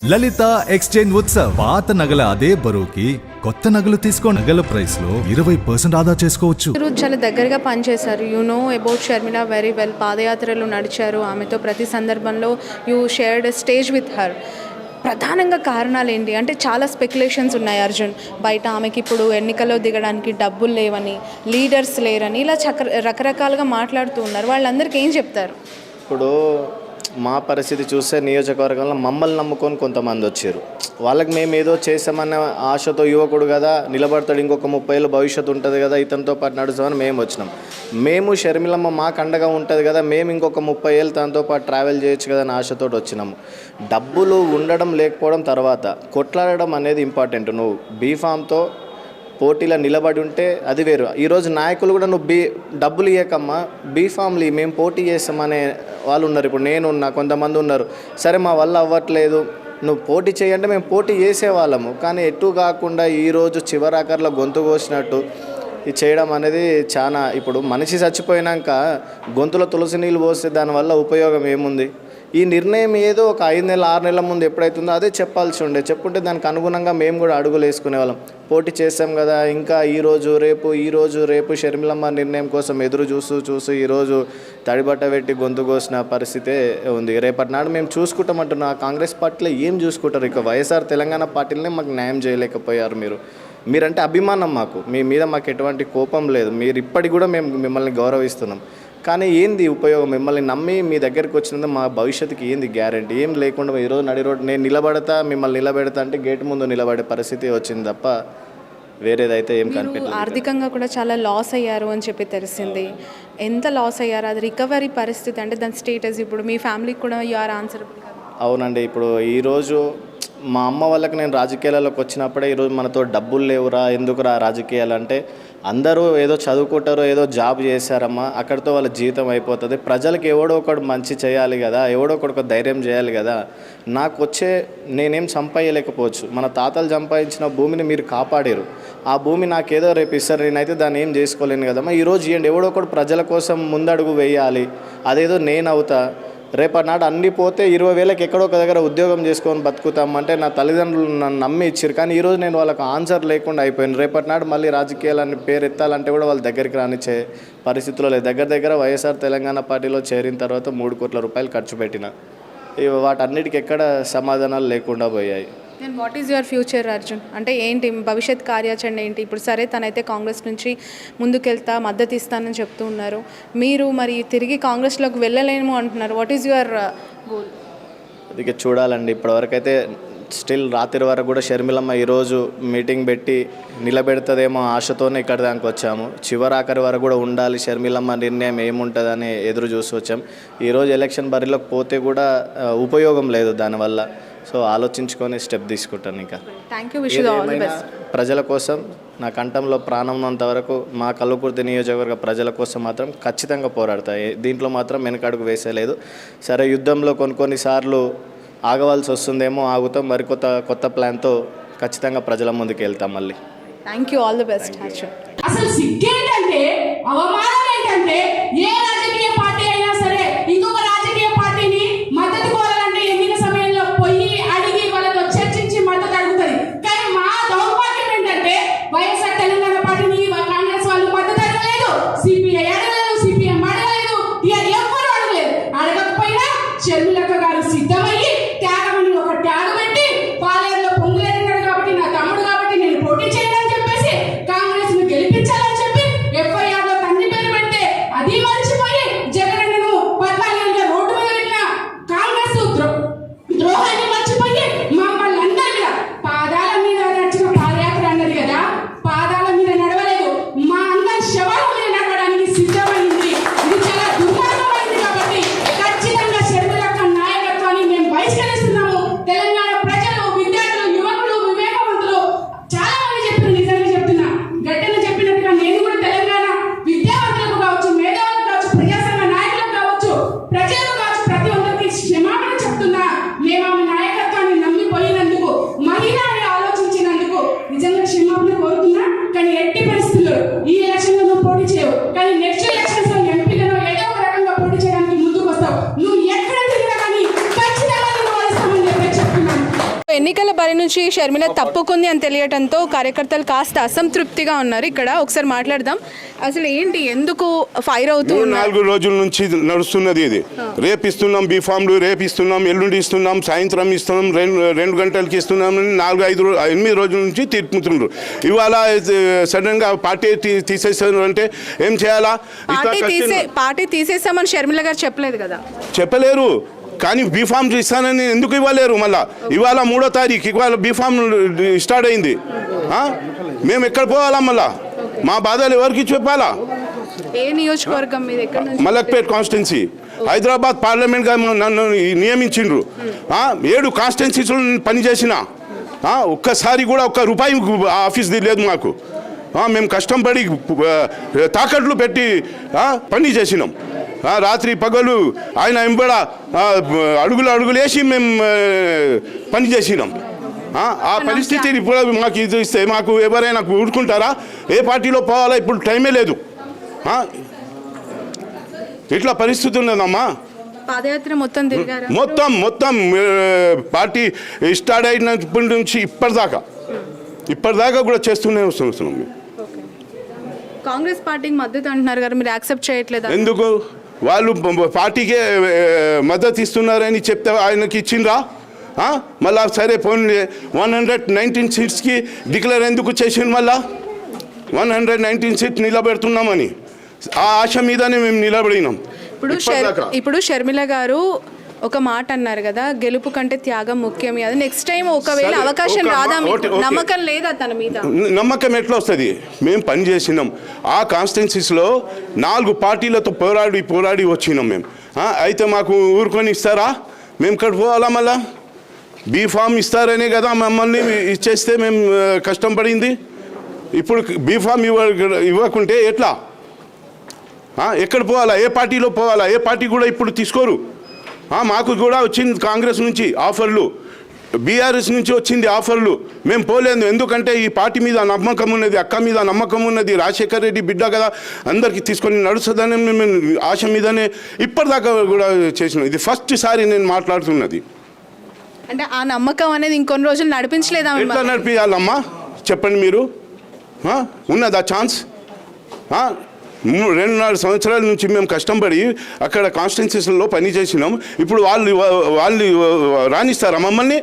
లలిత exchange Utsav. పాత నగల అదే బరువుకి కొత్త నగలు తీసుకో. నగల ప్రైస్ లో 20% ఆదా చేసుకోవచ్చు. మీరు చాలా దగ్గరగా పనిచేశారు. You know about Sharmila very well. పాదయాత్రలు నడిచారు ఆమెతో. ప్రతి సందర్భంలో you shared stage with her. ప్రధానంగా కారణాలు ఏంటి అంటే చాలా స్పెక్యులేషన్స్ ఉన్నాయి అర్జున్. బయట ఆమెకి ఇప్పుడు ఎన్నికల్లో దిగడానికి డబ్బులు లేవని, లీడర్స్ లేరని, ఇలా రకరకాలుగా మాట్లాడుతూ ఉన్నారు. వాళ్ళందరికీ ఏం చెప్తారు? ఇప్పుడు మా పరిస్థితి చూస్తే నియోజకవర్గంలో మమ్మల్ని నమ్ముకొని కొంతమంది వచ్చారు. వాళ్ళకి మేము ఏదో చేసామన్న ఆశతో, యువకుడు కదా నిలబడతాడు, ఇంకొక 30 ఏళ్ళు భవిష్యత్తు ఉంటుంది కదా, ఇతనితో పాటు నడుస్తామని మేము వచ్చినాం. మేము షర్మిలమ్మ మాకు అండగా ఉంటుంది కదా, మేము ఇంకొక 30 ఏళ్ళు తనతో పాటు ట్రావెల్ చేయొచ్చు కదా అని ఆశతో వచ్చినాము. డబ్బులు ఉండడం లేకపోవడం తర్వాత కొట్లాడడం అనేది ఇంపార్టెంట్. నువ్వు బీఫామ్తో పోటీలో నిలబడి ఉంటే అది వేరు. ఈరోజు నాయకులు కూడా నువ్వు డబ్బులు ఇవ్వకమ్మా బీఫామ్లు మేము పోటీ చేస్తామనే వాళ్ళు ఉన్నారు. ఇప్పుడు నేనున్నా, కొంతమంది ఉన్నారు. సరే మా వల్ల అవ్వట్లేదు, నువ్వు పోటీ చేయంటే మేము పోటీ చేసేవాళ్ళము. కానీ ఎటు కాకుండా ఈరోజు చివరాకర్లో గొంతు కోసినట్టు ఇది చేయడం అనేది చాలా. ఇప్పుడు మనిషి చచ్చిపోయినాక గొంతులో తులసి నీళ్ళు పోస్తే దానివల్ల ఉపయోగం ఏముంది? ఈ నిర్ణయం ఏదో ఒక 5 నెలల 6 నెలల ముందు ఎప్పుడైతుందో అదే చెప్పాల్సి ఉండే. చెప్పుంటే దానికి అనుగుణంగా మేము కూడా అడుగులు వేసుకునే వాళ్ళం. పోటీ చేస్తాం కదా, ఇంకా ఈరోజు రేపు షర్మిలమ్మ నిర్ణయం కోసం ఎదురు చూస్తూ ఈరోజు తడిబట్ట పెట్టి గొంతు కోసిన పరిస్థితే ఉంది. రేపటి నాడు మేము చూసుకుంటామంటున్నా. కాంగ్రెస్ పార్టీలో ఏం చూసుకుంటారు? ఇక వైఎస్ఆర్ తెలంగాణ పార్టీలనే మాకు న్యాయం చేయలేకపోయారు. మీరంటే అభిమానం మాకు. మీ మీద మాకు ఎటువంటి కోపం లేదు. మీరు ఇప్పటికి కూడా మేము మిమ్మల్ని గౌరవిస్తున్నాం. కానీ ఏంది ఉపయోగం? మిమ్మల్ని నమ్మి మీ దగ్గరికి వచ్చినందుకు మా భవిష్యత్తుకి ఏంది గ్యారెంటీ? ఏం లేకుండా ఈరోజు నడి రోడ్డు నేను నిలబడతా, మిమ్మల్ని నిలబెడతా అంటే గేట్ ముందు నిలబడే పరిస్థితి వచ్చింది తప్ప వేరేదైతే ఏం కనిపించలేదు. ఆర్థికంగా కూడా చాలా లాస్ అయ్యారు అని చెప్పి తెలిసింది. ఎంత లాస్ అయ్యారు? అది రికవరీ పరిస్థితి అంటే దాని స్టేటస్ ఇప్పుడు మీ ఫ్యామిలీకి కూడా యు ఆర్ ఆన్సరబుల్. అవునండి. ఇప్పుడు ఈరోజు మా అమ్మ వాళ్ళకి నేను రాజకీయాలలోకి వచ్చినప్పుడే ఈరోజు మనతో డబ్బులు లేవురా, ఎందుకురా రాజకీయాలు అంటే, అందరూ ఏదో చదువుకుంటారో ఏదో జాబ్ చేశారమ్మా, అక్కడితో వాళ్ళ జీవితం అయిపోతుంది. ప్రజలకు ఎవడో ఒకడు మంచి చేయాలి కదా, ఎవడో ఒకడు ధైర్యం చేయాలి కదా. నేనేం సంపాదలేకపోవచ్చు. మన తాతలు సంపాదించిన భూమిని మీరు కాపాడారు. ఆ భూమి నాకేదో రేపు ఇస్తారు, నేనైతే దాన్ని ఏం చేసుకోలేను కదమ్మా. ఈరోజు ఇవ్వండి, ఎవడో ఒకడు ప్రజల కోసం ముందడుగు వేయాలి. అదేదో నేను అవుతా. రేపటి నాడు అన్నీ పోతే 20,000కి ఎక్కడో ఒక దగ్గర ఉద్యోగం చేసుకొని బతుకుతామంటే నా తల్లిదండ్రులు నన్ను నమ్మి ఇచ్చారు. కానీ ఈరోజు నేను వాళ్ళకి ఆన్సర్ లేకుండా అయిపోయాను. రేపటి నాడు మళ్ళీ రాజకీయాలని పేరు ఎత్తాలంటే కూడా వాళ్ళ దగ్గరికి రానిచ్చే పరిస్థితిలో లేదు. దగ్గర వైఎస్ఆర్ తెలంగాణ పార్టీలో చేరిన తర్వాత 3 కోట్ల రూపాయలు ఖర్చు పెట్టిన. వాటన్నిటికీ ఎక్కడ సమాధానాలు లేకుండా పోయాయి. And what is your future Arjun? అంటే ఏంటి భవిష్యత్ కార్యాచరణ ఏంటి? ఇప్పుడు సరే తనైతే కాంగ్రెస్ నుంచి ముందుకెళ్తా, మద్దతు ఇస్తానని చెప్తూ ఉన్నారు. మీరు మరి తిరిగి కాంగ్రెస్లోకి వెళ్ళలేము అంటున్నారు. What is your goal? అది చూడాలండి. ఇప్పటివరకైతే స్టిల్ రాత్రి వరకు కూడా షర్మిలమ్మ ఈరోజు మీటింగ్ పెట్టి నిలబెడుతుందేమో ఆశతోనే ఇక్కడ దానికి వచ్చాము. చివరాఖరి వరకు కూడా ఉండాలి, షర్మిలమ్మ నిర్ణయం ఏముంటుందని ఎదురు చూసి వచ్చాం. ఈరోజు ఎలక్షన్ బరిలోకి పోతే కూడా ఉపయోగం లేదు దానివల్ల. సో ఆలోచించుకొని స్టెప్ తీసుకుంటాను. ఇంకా ప్రజల కోసం నా కంఠంలో ప్రాణం ఉన్నంత వరకు మా కల్వకుర్తి నియోజకవర్గ ప్రజల కోసం మాత్రం ఖచ్చితంగా పోరాడతాయి. దీంట్లో మాత్రం వెనకడుగు వేసేలేదు. సరే, యుద్ధంలో కొన్నిసార్లు ఆగవలసి వస్తుందేమో, ఆగుతాం. మరి కొత్త ప్లాన్తో ఖచ్చితంగా ప్రజల ముందుకు వెళ్తాం మళ్ళీ. Thank you, all the best. అసలు సిగ్గేంటంటే, అవమానం ఏంటంటే, ఏ రాజకీయ పార్టీ అయినా సరే ఇంకొక రాజకీయ పార్టీని మద్దతు కోరాలంటే ఎన్నిక సమయంలో పోయి అడిగి వాళ్ళతో చర్చించి మద్దతు అడుగుతుంది. కానీ మా దౌర్భాగ్యం ఏంటంటే వైఎస్ఆర్ తెలంగాణ పార్టీని కాంగ్రెస్ వాళ్ళు మద్దతు అడగలేదు, సిపిఐ అడగలేదు, సిపిఎం అడగలేదు, ఎవ్వరు అడగలేదు. అడగకపోయినా షర్మిలక్క గారు సిద్ధమయ్యి త్యాగమని ఒక ట్యాగ్ పెట్టి, పాలేరులో పొంగులేరున్నాడు కాబట్టి నా తమ్ముడు కాబట్టి నేను పోటీ చేయనని చెప్పేసి కాంగ్రెస్ ను గెలిపించాలని చెప్పి FIR లో తండ్రి పేరు పెడితే అది మర్చిపోయి ఎన్నికల బరి నుంచి షర్మిల తప్పుకుంది అని తెలియటంతో కార్యకర్తలు కాస్త అసంతృప్తిగా ఉన్నారు. ఇక్కడ ఒకసారి మాట్లాడదాం. అసలు ఏంటి, ఎందుకు ఫైర్ అవుతూ ఉన్నారు? 4 రోజుల నుంచి నడుస్తున్నది ఇది. రేపు ఇస్తున్నాం బీఫామ్లు, రేపు ఇస్తున్నాం, ఎల్లుండి ఇస్తున్నాం, సాయంత్రం ఇస్తున్నాం, 2 గంటలకి ఇస్తున్నాం, 8 రోజుల నుంచి తీర్పుతున్నారు. ఇవాళ సడన్గా పార్టీ తీసేసారు అంటే ఏం చేయాలా? పార్టీ తీసేసామని షర్మిల గారు చెప్పలేదు కదా. చెప్పలేరు, కానీ బీఫామ్ ఇస్తానని ఎందుకు ఇవ్వలేరు? మళ్ళా ఇవాళ 3వ తారీఖు, ఇవాళ బీఫామ్ స్టార్ట్ అయింది. మేము ఎక్కడ పోవాలా? మళ్ళా మా బాధలు ఎవరికి చెప్పాలా? ఏ నియోజకవర్గం మీద? ఎక్కడ నుంచి? మలక్పేట్ కాన్స్టిట్యున్సీ. హైదరాబాద్ పార్లమెంట్గా నన్ను నియమించిండ్రు. 7 కాన్స్టిట్యున్సీలో పనిచేసిన, ఒక్కసారి కూడా ఒక్క రూపాయి ఆఫీస్ది లేదు మాకు. మేము కష్టపడి తాకట్లు పెట్టి పని చేసినాం. రాత్రి పగలు ఆయన ఎంబడ అడుగులు వేసి మేము పని చేసినాం. ఆ పరిస్థితి ఇప్పుడు మాకు ఇది ఇస్తే మాకు ఎవరైనా ఊరుకుంటారా? ఏ పార్టీలో పోవాలా ఇప్పుడు టైమే లేదు. ఇట్లా పరిస్థితి ఉన్నదమ్మా. పాదయాత్ర మొత్తం తిరిగారా? మొత్తం పార్టీ స్టార్ట్ అయినప్పటి నుంచి ఇప్పటిదాకా కూడా చేస్తూనే వస్తున్నాం. కాంగ్రెస్ పార్టీకి మద్దతు అంటున్నారు కదా, మీరు యాక్సెప్ట్ చేయట్లేదా? ఎందుకు? వాళ్ళు పార్టీకే మద్దతు ఇస్తున్నారని చెప్తే ఆయనకి ఇచ్చిండ్రా? మళ్ళా సరే పోనీ 119 సీట్స్కి డిక్లేర్ ఎందుకు చేసిండు? మళ్ళా 119 సీట్ నిలబెడుతున్నామని ఆ ఆశ మీదనే మేము నిలబడినాం. ఇప్పుడు షర్మిల గారు ఒక మాట అన్నారు కదా, గెలుపు కంటే త్యాగం ముఖ్యం. అది నెక్స్ట్ టైం ఒకవేళ అవకాశం రాదా? నమ్మకం లేదా తన మీద? నమ్మకం ఎట్లా వస్తుంది? మేము పని చేసినాం. ఆ కాన్స్టిట్యున్సీస్లో 4 పార్టీలతో పోరాడి వచ్చినాం మేము. అయితే మాకు ఊరుకొని ఇస్తారా? మేము ఇక్కడ పోవాలా? మళ్ళా బీఫామ్ ఇస్తారనే కదా మమ్మల్ని ఇచ్చేస్తే మేము కష్టం పడింది. ఇప్పుడు బీఫామ్ ఇవ్వకుంటే ఎట్లా? ఎక్కడ పోవాలా? ఏ పార్టీలో పోవాలా? ఏ పార్టీ కూడా ఇప్పుడు తీసుకోరు. మాకు కూడా వచ్చింది కాంగ్రెస్ నుంచి ఆఫర్లు, బీఆర్ఎస్ నుంచి వచ్చింది ఆఫర్లు. మేము పోలేదు, ఎందుకంటే ఈ పార్టీ మీద నమ్మకం ఉన్నది, అక్క మీద నమ్మకం ఉన్నది. రాజశేఖర్ రెడ్డి బిడ్డ కదా, అందరికీ తీసుకొని నడుస్తుందని మేము ఆశ మీదనే ఇప్పటిదాకా కూడా చేసినాం. ఇది ఫస్ట్ సారి నేను మాట్లాడుతున్నది. అంటే ఆ నమ్మకం అనేది ఇంకొన్ని రోజులు నడిపించలేదా? ఎట్లా నడిపించాలమ్మా చెప్పండి మీరు? ఉన్నదా ఛాన్స్? 2.5 సంవత్సరాల నుంచి మేము కష్టపడి అక్కడ కాన్స్టిట్యున్సీస్లో పని చేసినాం. ఇప్పుడు వాళ్ళు రాణిస్తారా మమ్మల్ని?